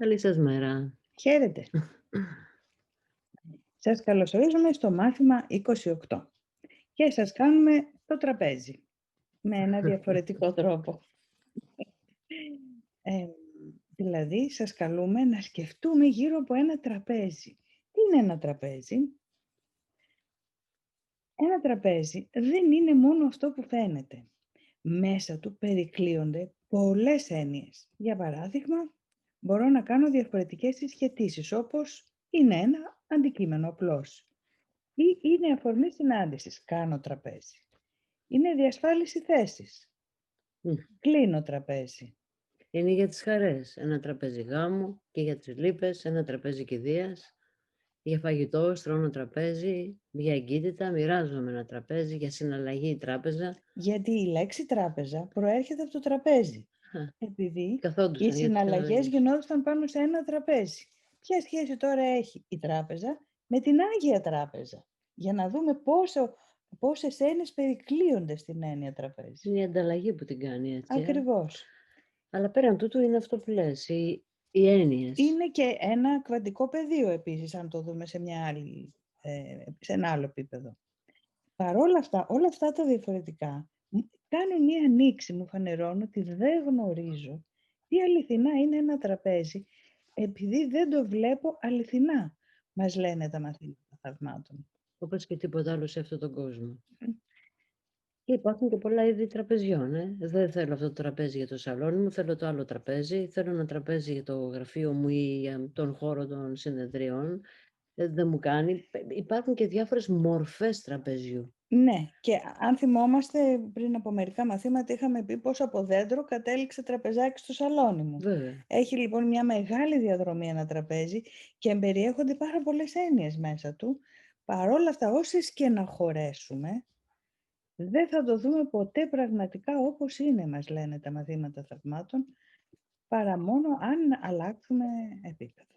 Καλή σας μέρα. Χαίρετε. Σας καλωσορίζουμε στο μάθημα 28 και σας κάνουμε το τραπέζι με ένα διαφορετικό τρόπο. Ε, δηλαδή, σας καλούμε να σκεφτούμε γύρω από ένα τραπέζι. Τι είναι ένα τραπέζι? Ένα τραπέζι δεν είναι μόνο αυτό που φαίνεται. Μέσα του περικλείονται πολλές έννοιες. Για παράδειγμα, μπορώ να κάνω διαφορετικές συσχετίσεις, όπως είναι ένα αντικείμενο απλώς. Ή είναι αφορμή συνάντησης, κάνω τραπέζι. Είναι διασφάλιση θέσης, Μμ. κλείνω τραπέζι. Είναι για τις χαρές. Ένα τραπέζι γάμου και για τις λύπες, ένα τραπέζι κηδείας. Για φαγητό, στρώνω τραπέζι. Για εγκύτητα, μοιράζομαι ένα τραπέζι. Για συναλλαγή, τράπεζα. Γιατί η λέξη τράπεζα προέρχεται από το τραπέζι, Α, επειδή οι καθόντουσαν για τις συναλλαγές συναλλαγές. γινόντουσαν πάνω σε ένα τραπέζι. Ποια σχέση τώρα έχει η τράπεζα με την Άγια Τράπεζα? Για να δούμε πόσες έννοιες περικλείονται στην έννοια τραπέζι. Είναι η ανταλλαγή που την κάνει έτσι. Ακριβώς. Αλλά πέραν τούτου είναι αυτό που λες, οι έννοιες. Είναι και ένα κβαντικό πεδίο επίσης, αν το δούμε σε σε ένα άλλο επίπεδο. Παρόλα αυτά, όλα αυτά τα διαφορετικά κάνουν μία ανοίξη, μου φανερώνουν ότι δεν γνωρίζω τι αληθινά είναι ένα τραπέζι, επειδή δεν το βλέπω αληθινά, μας λένε τα μαθήματα θαυμάτων. Όπως και τίποτα άλλο σε αυτόν τον κόσμο. Μμ. Και υπάρχουν και πολλά είδη τραπεζιών. Δεν θέλω αυτό το τραπέζι για το σαλόνι μου, θέλω το άλλο τραπέζι. Θέλω ένα τραπέζι για το γραφείο μου ή για τον χώρο των συνεδριών. Δεν μου κάνει. Υπάρχουν και διάφορες μορφές τραπεζιού. Ναι, και αν θυμόμαστε, πριν από μερικά μαθήματα είχαμε πει πώς από δέντρο κατέληξε τραπεζάκι στο σαλόνι μου. Βέβαια. Έχει λοιπόν μια μεγάλη διαδρομή ένα τραπέζι και εμπεριέχονται πάρα πολλές έννοιες μέσα του. Παρόλα αυτά, όσες και να χωρέσουμε, δεν θα το δούμε ποτέ πραγματικά όπως είναι, μας λένε τα μαθήματα θαυμάτων, παρά μόνο αν αλλάξουμε επίπεδο.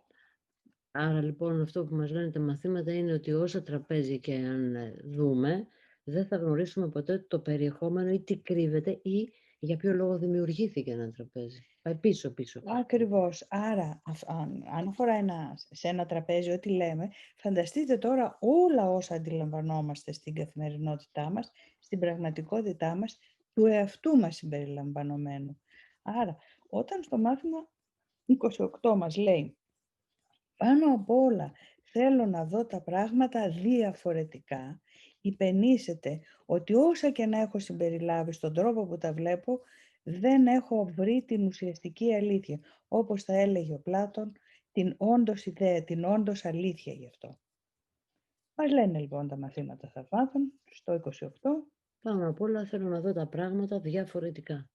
Άρα λοιπόν αυτό που μας λένε τα μαθήματα είναι ότι όσα τραπέζι και αν δούμε, δεν θα γνωρίσουμε ποτέ το περιεχόμενο ή τι κρύβεται ή για ποιο λόγο δημιουργήθηκε ένα τραπέζι. Πάει πίσω-πίσω. Ακριβώς. Άρα, αν αφορά σε ένα τραπέζι ό,τι λέμε, φανταστείτε τώρα όλα όσα αντιλαμβανόμαστε στην καθημερινότητά μας, στην πραγματικότητά μας, του εαυτού μας συμπεριλαμβανομένου. Άρα, όταν στο μάθημα 28 μας λέει, πάνω απ' όλα θέλω να δω τα πράγματα διαφορετικά, υπενήσεται ότι όσα και να έχω συμπεριλάβει στον τρόπο που τα βλέπω, δεν έχω βρει την ουσιαστική αλήθεια. Όπως θα έλεγε ο Πλάτων, την όντως ιδέα, την όντως αλήθεια γι' αυτό. Μας λένε λοιπόν τα μαθήματα θαυμάτων στο 28. Πάνω απ' όλα θέλω να δω τα πράγματα διαφορετικά.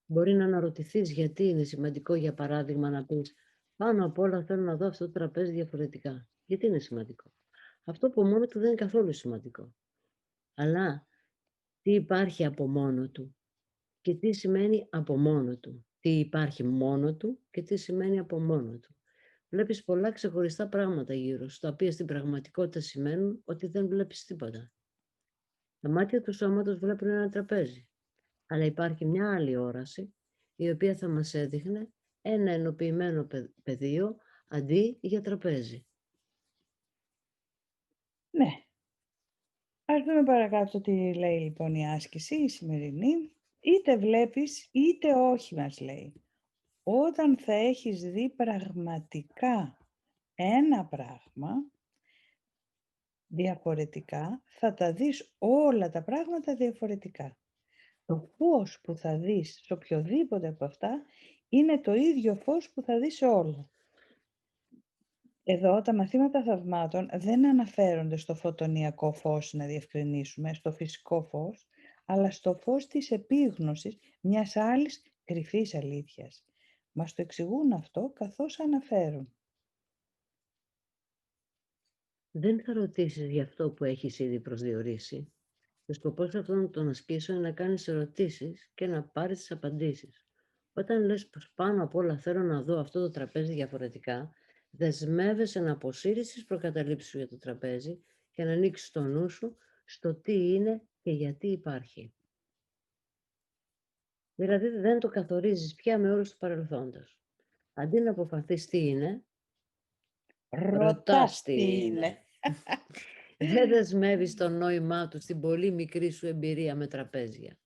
Μπορεί να αναρωτηθείς γιατί είναι σημαντικό, για παράδειγμα, να πεις πάνω απ' όλα θέλω να δω αυτό το τραπέζι διαφορετικά. Γιατί είναι σημαντικό. Αυτό από μόνο του δεν είναι καθόλου σημαντικό. Αλλά τι υπάρχει από μόνο του και τι σημαίνει από μόνο του. Τι υπάρχει μόνο του και τι σημαίνει από μόνο του. Βλέπεις πολλά ξεχωριστά πράγματα γύρω σου, τα οποία στην πραγματικότητα σημαίνουν ότι δεν βλέπεις τίποτα. Τα μάτια του σώματος βλέπουν ένα τραπέζι. Αλλά υπάρχει μια άλλη όραση, η οποία θα μας έδειχνε ένα ενοποιημένο πεδίο αντί για τραπέζι. Ναι. Ας δούμε παρακάτω τι λέει λοιπόν η άσκηση, η σημερινή. Είτε βλέπεις είτε όχι, μας λέει. Όταν θα έχεις δει πραγματικά ένα πράγμα, διαφορετικά, θα τα δεις όλα τα πράγματα διαφορετικά. Το φως που θα δεις σε οποιοδήποτε από αυτά είναι το ίδιο φως που θα δεις σε όλα. Εδώ τα μαθήματα θαυμάτων δεν αναφέρονται στο φωτονιακό φως, να διευκρινίσουμε, στο φυσικό φως, αλλά στο φως της επίγνωσης μιας άλλης κρυφής αλήθειας. Μας το εξηγούν αυτό καθώς αναφέρουν. Δεν θα ρωτήσεις για αυτό που έχεις ήδη προσδιορίσει. Ο σκοπός αυτών των ασκήσεων είναι να κάνεις ερωτήσεις και να πάρεις τις απαντήσεις. Όταν λες πως πάνω απ' όλα θέλω να δω αυτό το τραπέζι διαφορετικά, δεσμεύεσαι να αποσύρεις τις προκαταλήψεις σου για το τραπέζι και να ανοίξεις το νου σου στο τι είναι και γιατί υπάρχει. Δηλαδή δεν το καθορίζεις πια με όρους του παρελθόντος. Αντί να αποφαθείς τι είναι, ρωτάς Ρωτάς τι τι είναι. είναι. Δεν δεσμεύεις το νόημά του στην πολύ μικρή σου εμπειρία με τραπέζια.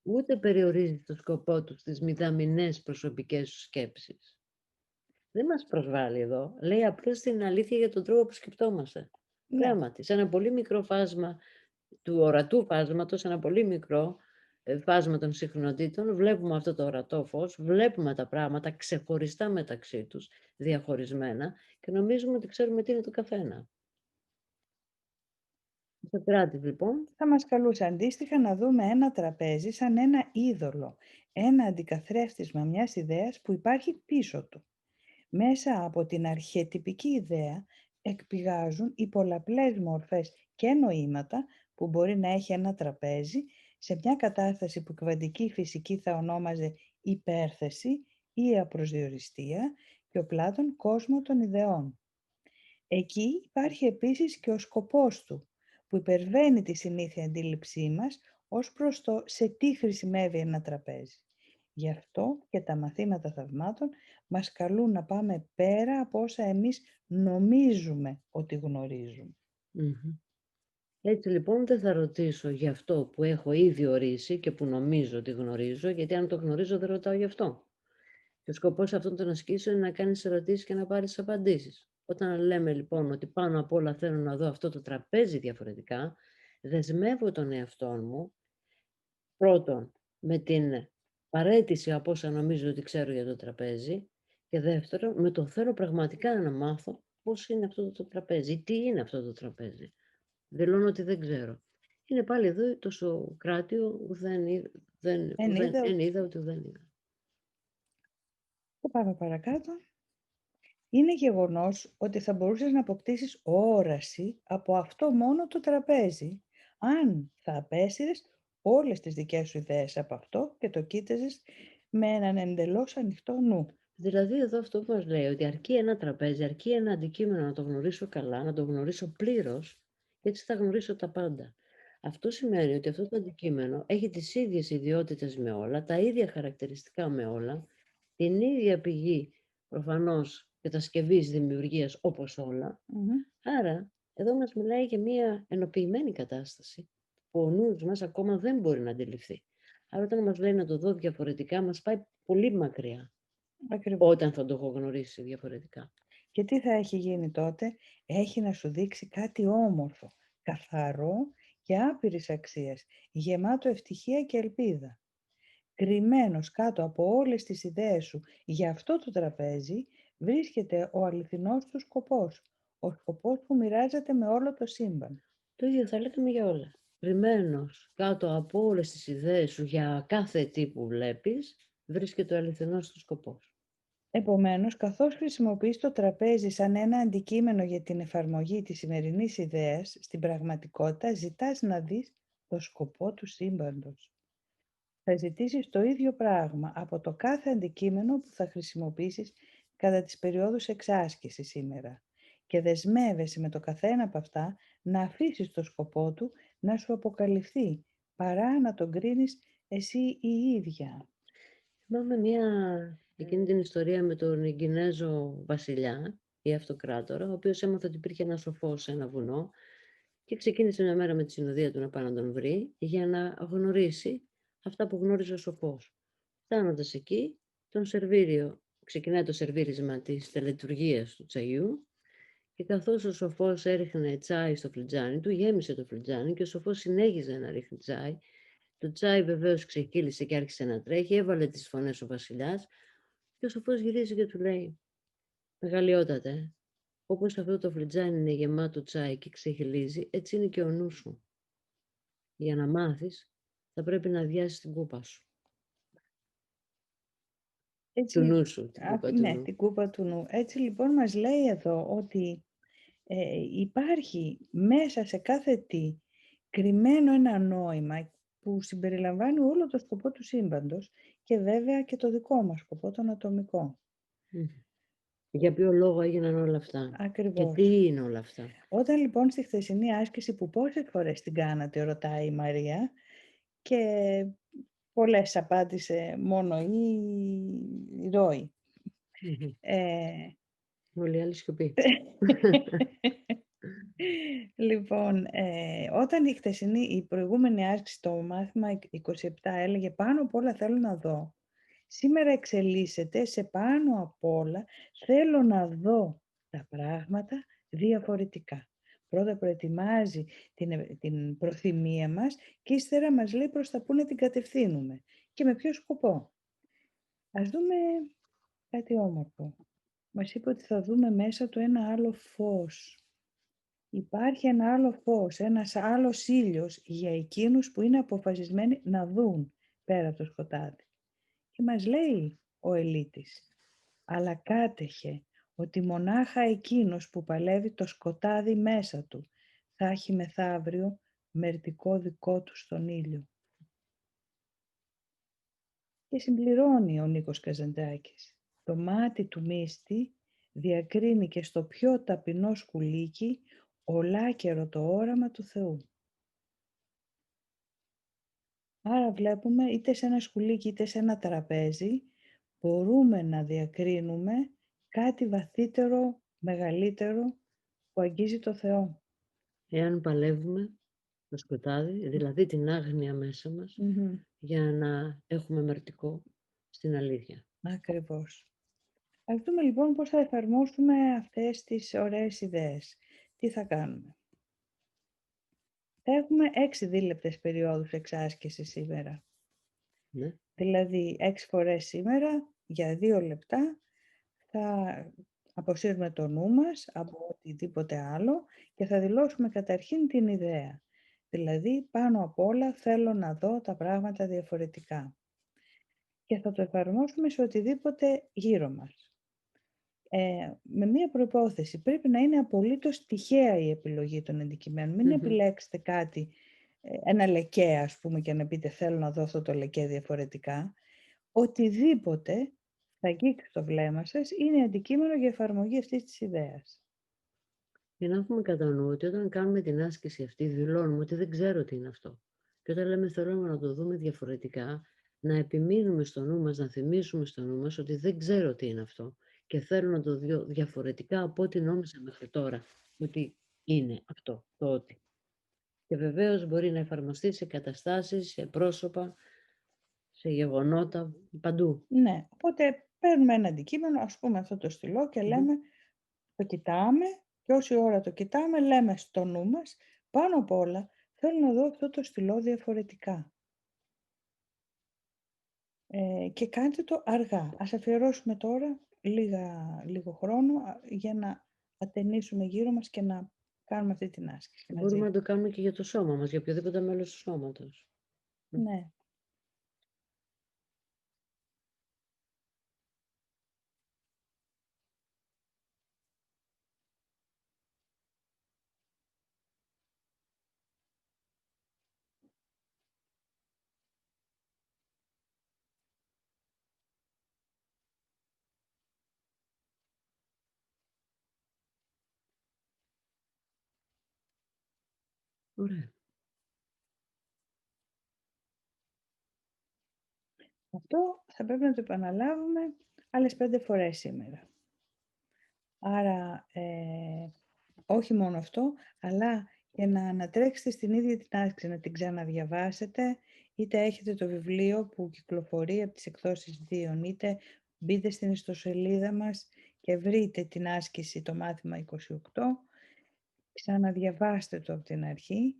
Ούτε περιορίζεις το σκοπό του στις μηδαμινές προσωπικές σου σκέψεις. Δεν μας προσβάλλει εδώ. Λέει απλώς την αλήθεια για τον τρόπο που σκεπτόμαστε. Ναι, Πράγματι, σε ένα πολύ μικρό φάσμα του ορατού φάσματος, ένα πολύ μικρό φάσμα των συχνοτήτων, βλέπουμε αυτό το ορατό φως, βλέπουμε τα πράγματα ξεχωριστά μεταξύ τους, διαχωρισμένα και νομίζουμε ότι ξέρουμε τι είναι το καθένα. Ο Σοκράτης, λοιπόν, θα μας καλούσε αντίστοιχα να δούμε ένα τραπέζι σαν ένα είδωλο, ένα αντικαθρέφτισμα μιας ιδέας που υπάρχει πίσω του. Μέσα από την αρχετυπική ιδέα εκπηγάζουν οι πολλαπλές μορφές και νοήματα που μπορεί να έχει ένα τραπέζι σε μια κατάσταση που η κβαντική φυσική θα ονόμαζε υπέρθεση ή απροσδιοριστία και ο Πλάτων κόσμο των ιδεών. Εκεί υπάρχει επίσης και ο σκοπός του, που υπερβαίνει τη συνήθεια αντίληψή μας ως προς το σε τι χρησιμεύει ένα τραπέζι. Γι' αυτό και τα μαθήματα θαυμάτων μας καλούν να πάμε πέρα από όσα εμείς νομίζουμε ότι γνωρίζουμε. Έτσι λοιπόν δεν θα ρωτήσω για αυτό που έχω ήδη ορίσει και που νομίζω ότι γνωρίζω, γιατί αν το γνωρίζω δεν ρωτάω γι' αυτό. Και ο σκοπός αυτών των ασκήσεων είναι να κάνεις ερωτήσεις και να πάρεις απαντήσεις. Όταν λέμε λοιπόν ότι πάνω απ' όλα θέλω να δω αυτό το τραπέζι διαφορετικά, δεσμεύω τον εαυτό μου πρώτον με την παραίτηση από όσα νομίζω ότι ξέρω για το τραπέζι και δεύτερον με το θέλω πραγματικά να μάθω πώς είναι αυτό το τραπέζι ή τι είναι αυτό το τραπέζι. Δηλώνω ότι δεν ξέρω. Είναι πάλι εδώ το Σοκράτιο που δεν είδα ούτε δεν είδα. Θα πάμε παρακάτω. Είναι γεγονός ότι θα μπορούσες να αποκτήσεις όραση από αυτό μόνο το τραπέζι, αν θα απέσυρες όλες τις δικές σου ιδέες από αυτό και το κοίταζες με έναν εντελώς ανοιχτό νου. Δηλαδή εδώ αυτό που μας λέει ότι αρκεί ένα τραπέζι, αρκεί ένα αντικείμενο να το γνωρίσω καλά, να το γνωρίσω πλήρως και έτσι θα γνωρίσω τα πάντα. Αυτό σημαίνει ότι αυτό το αντικείμενο έχει τις ίδιες ιδιότητες με όλα, τα ίδια χαρακτηριστικά με όλα, την ίδια πηγή προφανώς κατασκευής δημιουργίας όπως όλα. Άρα εδώ μας μιλάει για μια ενοποιημένη κατάσταση που ο νους μας ακόμα δεν μπορεί να αντιληφθεί. Άρα όταν μας λέει να το δω διαφορετικά μας πάει πολύ μακριά. Ακριβώς. Όταν θα το έχω γνωρίσει διαφορετικά. Και τι θα έχει γίνει τότε? Έχει να σου δείξει κάτι όμορφο, καθαρό και άπειρης αξίας, γεμάτο ευτυχία και ελπίδα. Κρυμμένος κάτω από όλες τις ιδέες σου για αυτό το τραπέζι βρίσκεται ο αληθινός του σκοπός, ο σκοπός που μοιράζεται με όλο το σύμπαν. Το ίδιο θα λέγαμε για όλα. Κρυμμένος κάτω από όλες τις ιδέες σου για κάθε τι που βλέπεις, βρίσκεται ο αληθινός του σκοπός. Επομένως, καθώς χρησιμοποιείς το τραπέζι σαν ένα αντικείμενο για την εφαρμογή της σημερινής ιδέας, στην πραγματικότητα ζητάς να δεις το σκοπό του σύμπαντος. Θα ζητήσεις το ίδιο πράγμα από το κάθε αντικείμενο που θα χρησιμοποιήσεις κατά τις περιόδους εξάσκησης σήμερα και δεσμεύεσαι με το καθένα από αυτά να αφήσεις το σκοπό του να σου αποκαλυφθεί παρά να τον κρίνεις εσύ η ίδια. Θυμάμαι εκείνη την ιστορία με τον Κινέζο βασιλιά ή αυτοκράτορα, ο οποίος έμαθε ότι υπήρχε ένα σοφός σε ένα βουνό και ξεκίνησε μια μέρα με τη συνοδεία του να πάει να τον βρει για να γνωρίσει αυτά που γνώριζε ο σοφός. Φτάνοντας εκεί, ξεκινάει το σερβίρισμα της τελετουργίας του τσαγιού και καθώς ο σοφός έριχνε τσάι στο φλιτζάνι του, γέμισε το φλιτζάνι και ο σοφός συνέχιζε να ρίχνει τσάι. Το τσάι βεβαίως ξεκύλησε και άρχισε να τρέχει, έβαλε τις φωνές ο βασιλιάς και ο σοφός γυρίζει και του λέει «Μεγαλειότατε, όπως αυτό το φλιτζάνι είναι γεμάτο τσάι και ξεχυλίζει, έτσι είναι και ο νους σου. Για να μάθεις, θα πρέπει να αδειάσεις την κούπα σου». Έτσι, Του νου σου, την κούπα του ναι, νου. την κούπα του νου. Έτσι λοιπόν μας λέει εδώ ότι υπάρχει μέσα σε κάθε τι κρυμμένο ένα νόημα που συμπεριλαμβάνει όλο το σκοπό του σύμπαντος και βέβαια και το δικό μας σκοπό, τον ατομικό. Για ποιο λόγο έγιναν όλα αυτά Ακριβώς. και τι είναι όλα αυτά. Όταν λοιπόν στη χθεσινή άσκηση που πόσες φορές την κάνατε, ρωτάει η Μαρία, και πολλές απάντησε μόνο η Ρώη. Μμμ. Ε, Όλοι οι άλλοι σιωπή. λοιπόν, όταν η προηγούμενη άσκηση, το μάθημα 27 έλεγε πάνω απ' όλα θέλω να δω. Σήμερα εξελίσσεται σε πάνω απ' όλα θέλω να δω τα πράγματα διαφορετικά. Πρώτα προετοιμάζει την προθυμία μας και ύστερα μας λέει προς τα πού να την κατευθύνουμε και με ποιο σκοπό. Ας δούμε κάτι όμορφο. Μας είπε ότι θα δούμε μέσα του ένα άλλο φως. Υπάρχει ένα άλλο φως, ένας άλλος ήλιος για εκείνους που είναι αποφασισμένοι να δουν πέρα από το σκοτάδι. Και μας λέει ο Ελίτης, αλλά κάτεχε ότι μονάχα εκείνος που παλεύει το σκοτάδι μέσα του θα έχει μεθαύριο μερτικό δικό του στον ήλιο. Και συμπληρώνει ο Νίκος Καζαντζάκης. Το μάτι του μύστη διακρίνει και στο πιο ταπεινό σκουλίκι ολάκερο το όραμα του Θεού. Άρα βλέπουμε είτε σε ένα σκουλίκι είτε σε ένα τραπέζι μπορούμε να διακρίνουμε κάτι βαθύτερο, μεγαλύτερο που αγγίζει το Θεό. Εάν παλεύουμε το σκοτάδι, δηλαδή την άγνοια μέσα μας, για να έχουμε μερτικό στην αλήθεια. Ακριβώς. Ας δούμε λοιπόν πώς θα εφαρμόσουμε αυτές τις ωραίες ιδέες. Τι θα κάνουμε. Θα έχουμε 6 δίλεπτες περιόδους εξάσκησης σήμερα. Ναι. Δηλαδή 6 φορές σήμερα για 2 λεπτά θα αποσύρουμε το νου μας από οτιδήποτε άλλο και θα δηλώσουμε καταρχήν την ιδέα. Δηλαδή πάνω απ' όλα θέλω να δω τα πράγματα διαφορετικά. Και θα το εφαρμόσουμε σε οτιδήποτε γύρω μας. Με μία προϋπόθεση, πρέπει να είναι απολύτως τυχαία η επιλογή των αντικειμένων. Μην επιλέξετε κάτι, ένα λεκέ ας πούμε και να πείτε θέλω να δω αυτό το λεκέ διαφορετικά. Οτιδήποτε θα αγγίξει το βλέμμα σας είναι αντικείμενο για εφαρμογή αυτής της ιδέας. Για να έχουμε κατά νου ότι όταν κάνουμε την άσκηση αυτή δηλώνουμε ότι δεν ξέρω τι είναι αυτό. Και όταν λέμε θέλουμε να το δούμε διαφορετικά, να επιμείνουμε στο νου μας, να θυμίσουμε στο νου μας ότι δεν ξέρω τι είναι αυτό και θέλω να το δω διαφορετικά από ό,τι νόμιζα μέχρι τώρα ότι είναι αυτό το ότι. Και βεβαίως μπορεί να εφαρμοστεί σε καταστάσεις, σε πρόσωπα, σε γεγονότα, παντού. Ναι, οπότε παίρνουμε ένα αντικείμενο, ας πούμε αυτό το στυλό και λέμε, το κοιτάμε και όση ώρα το κοιτάμε λέμε στο νου μας, πάνω απ' όλα θέλω να δω αυτό το στυλό διαφορετικά. Και κάντε το αργά. Ας αφιερώσουμε τώρα λίγο χρόνο για να ατενίσουμε γύρω μας και να κάνουμε αυτή την άσκηση μαζί. Μπορούμε να το κάνουμε και για το σώμα μας, για οποιοδήποτε μέλος του σώματος. Ναι. Ωραία. Αυτό θα πρέπει να το επαναλάβουμε άλλες 5 φορές σήμερα. Άρα, όχι μόνο αυτό, αλλά και να ανατρέξετε στην ίδια την άσκηση, να την ξαναδιαβάσετε, είτε έχετε το βιβλίο που κυκλοφορεί από τις εκδόσεις Δίων, είτε μπείτε στην ιστοσελίδα μας και βρείτε την άσκηση, το μάθημα 28, ξαναδιαβάστε το από την αρχή,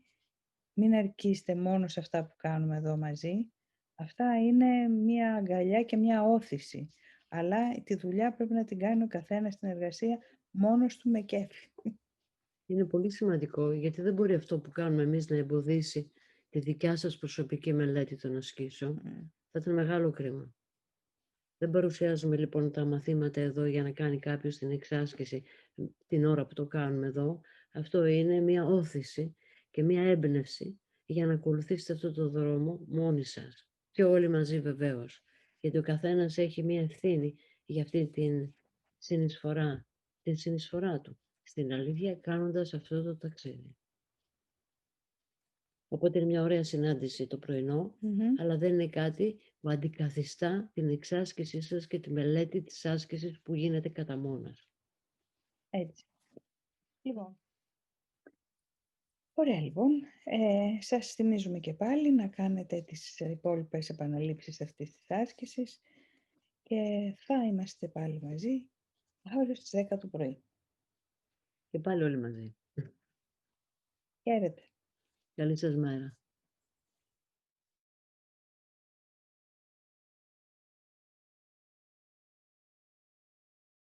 μην αρκείστε μόνο σε αυτά που κάνουμε εδώ μαζί. Αυτά είναι μια αγκαλιά και μια όθηση, αλλά τη δουλειά πρέπει να την κάνει ο καθένας στην εργασία μόνος του με κέφι. Είναι πολύ σημαντικό, γιατί δεν μπορεί αυτό που κάνουμε εμείς να εμποδίσει τη δικιά σας προσωπική μελέτη των ασκήσεων. Θα ήταν μεγάλο κρίμα. Δεν παρουσιάζουμε λοιπόν τα μαθήματα εδώ για να κάνει κάποιος την εξάσκηση την ώρα που το κάνουμε εδώ. Αυτό είναι μια όθηση και μια έμπνευση για να ακολουθήσετε αυτό το δρόμο μόνοι σας. Και όλοι μαζί βεβαίως. Γιατί ο καθένας έχει μια ευθύνη για αυτή την συνεισφορά του στην αλήθεια κάνοντας αυτό το ταξίδι. Οπότε είναι μια ωραία συνάντηση το πρωινό, Μμμ. αλλά δεν είναι κάτι που αντικαθιστά την εξάσκησή σας και τη μελέτη της άσκησης που γίνεται κατά μόνας. Έτσι. Λοιπόν. Ωραία λοιπόν. Σας θυμίζουμε και πάλι να κάνετε τις υπόλοιπες επαναλήψεις αυτής της άσκησης και θα είμαστε πάλι μαζί αύριο στις 10 το πρωί. Και πάλι όλοι μαζί. Χαίρετε. Καλή σας μέρα.